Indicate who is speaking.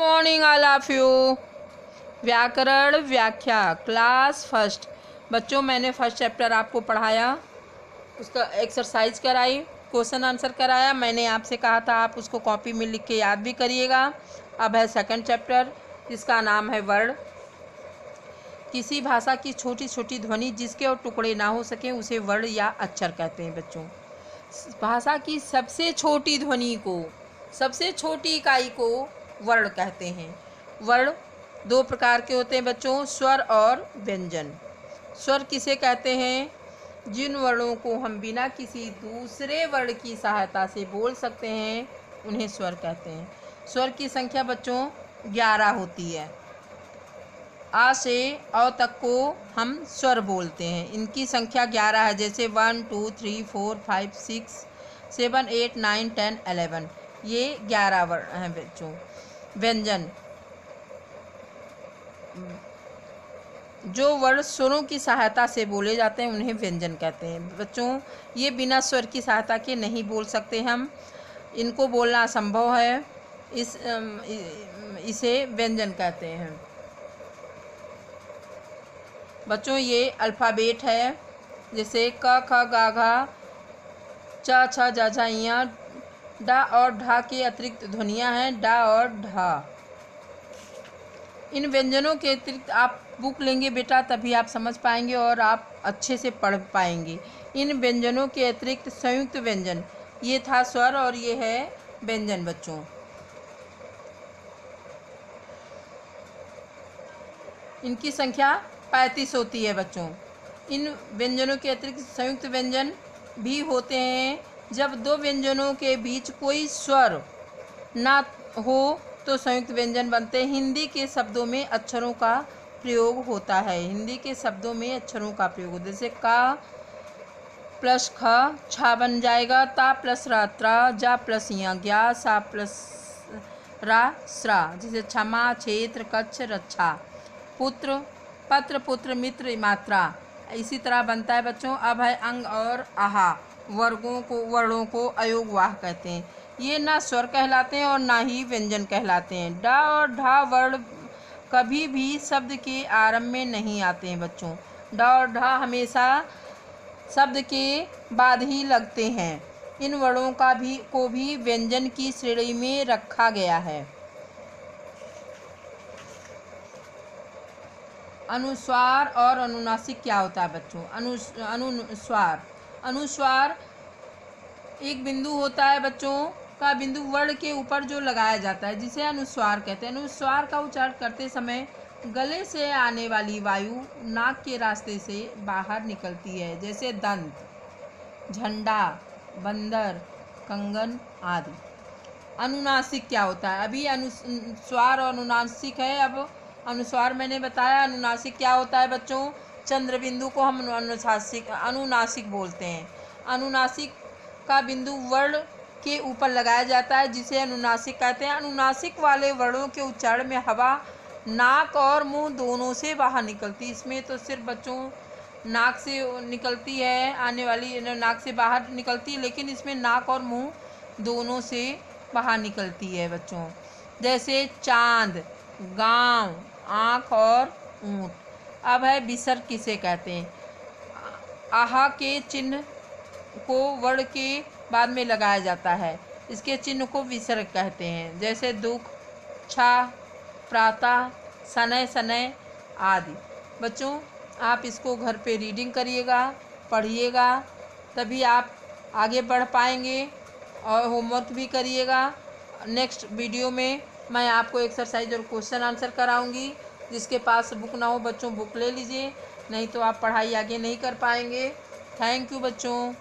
Speaker 1: Morning all of you. व्याकरण व्याख्या class first. बच्चों, मैंने फर्स्ट चैप्टर आपको पढ़ाया, उसका एक्सरसाइज कराई, क्वेश्चन आंसर कराया। मैंने आपसे कहा था आप उसको कॉपी में लिख के याद भी करिएगा। अब है सेकंड चैप्टर, जिसका नाम है वर्ण। किसी भाषा की छोटी छोटी ध्वनि जिसके और टुकड़े ना हो सके उसे वर्ण या अक्षर कहते हैं। बच्चों, भाषा की सबसे छोटी ध्वनि को, सबसे छोटी इकाई को वर्ण कहते हैं। वर्ण दो प्रकार के होते हैं बच्चों, स्वर और व्यंजन। स्वर किसे कहते हैं? जिन वर्णों को हम बिना किसी दूसरे वर्ण की सहायता से बोल सकते हैं उन्हें स्वर कहते हैं। स्वर की संख्या बच्चों 11 होती है। आ से अ तक को हम स्वर बोलते हैं। इनकी संख्या 11 है, जैसे 1 2 3 4 5 6 7 8 9 10 11, ये 11 वर्ण हैं बच्चों। व्यंजन, जो वर्ण स्वरों की सहायता से बोले जाते हैं उन्हें व्यंजन कहते हैं। बच्चों, ये बिना स्वर की सहायता के नहीं बोल सकते हम, इनको बोलना असंभव है, इसे व्यंजन कहते हैं। बच्चों, ये अल्फ़ाबेट है, जैसे क ख ग घ च छ ज झ ञ। ड और ढ के अतिरिक्त ध्वनियाँ हैं ड और ढ। इन व्यंजनों के अतिरिक्त आप बुक लेंगे बेटा, तभी आप समझ पाएंगे और आप अच्छे से पढ़ पाएंगे। इन व्यंजनों के अतिरिक्त संयुक्त व्यंजन, ये था स्वर और ये है व्यंजन। बच्चों, इनकी संख्या 35 होती है। बच्चों, इन व्यंजनों के अतिरिक्त संयुक्त व्यंजन भी होते हैं। जब दो व्यंजनों के बीच कोई स्वर ना हो तो संयुक्त व्यंजन बनते हैं। हिंदी के शब्दों में अक्षरों का प्रयोग होता है। हिंदी के शब्दों में अक्षरों का प्रयोग होता है, जैसे का प्लस ख छा बन जाएगा, ता प्लस रा त्रा, जा प्लस या ज्ञा, सा प्लस रा स्रा। जैसे क्षमा क्षेत्र कच्छ रक्षा, पुत्र पत्र पुत्र मित्र मात्रा, इसी तरह बनता है बच्चों। अब है अंग और आहा। वर्णों को अयोगवाह कहते हैं। ये ना स्वर कहलाते हैं और ना ही व्यंजन कहलाते हैं। ड और ढ वर्ण कभी भी शब्द के आरंभ में नहीं आते हैं बच्चों। ड और ढ हमेशा शब्द के बाद ही लगते हैं। इन वर्णों को भी व्यंजन की श्रेणी में रखा गया है। अनुस्वार और अनुनासिक क्या होता है बच्चों? अनुस्वार एक बिंदु होता है बच्चों का, बिंदु वर्ण के ऊपर जो लगाया जाता है, जिसे अनुस्वार कहते हैं। अनुस्वार का उच्चारण करते समय गले से आने वाली वायु नाक के रास्ते से बाहर निकलती है, जैसे दंत, झंडा, बंदर, कंगन आदि। अनुनासिक क्या होता है? अभी अनुस्वार और अनुनासिक है, अब अनुस्वार मैंने बताया। अनुनासिक क्या होता है बच्चों? चंद्र बिंदु को हम अनुनासिक बोलते हैं। अनुनासिक का बिंदु वर्ण के ऊपर लगाया जाता है, जिसे अनुनासिक कहते हैं। अनुनासिक वाले वर्णों के उच्चारण में हवा नाक और मुंह दोनों से बाहर निकलती है। इसमें तो सिर्फ बच्चों नाक से निकलती है, आने वाली नाक से बाहर निकलती है, लेकिन इसमें नाक और मुंह दोनों से बाहर निकलती है बच्चों। जैसे चांद, गांव, आँख और ऊँट। अब है विसर्ग किसे कहते हैं? आहा के चिन्ह को वर्ण के बाद में लगाया जाता है, इसके चिन्ह को विसर्ग कहते हैं। जैसे दुख, छा, प्रातः, शनय शनय आदि। बच्चों, आप इसको घर पे रीडिंग करिएगा, पढ़िएगा, तभी आप आगे बढ़ पाएंगे और होमवर्क भी करिएगा। नेक्स्ट वीडियो में मैं आपको एक्सरसाइज और क्वेश्चन आंसर कराऊंगी। जिसके पास बुक ना हो बच्चों, बुक ले लीजिए, नहीं तो आप पढ़ाई आगे नहीं कर पाएंगे। थैंक यू बच्चों।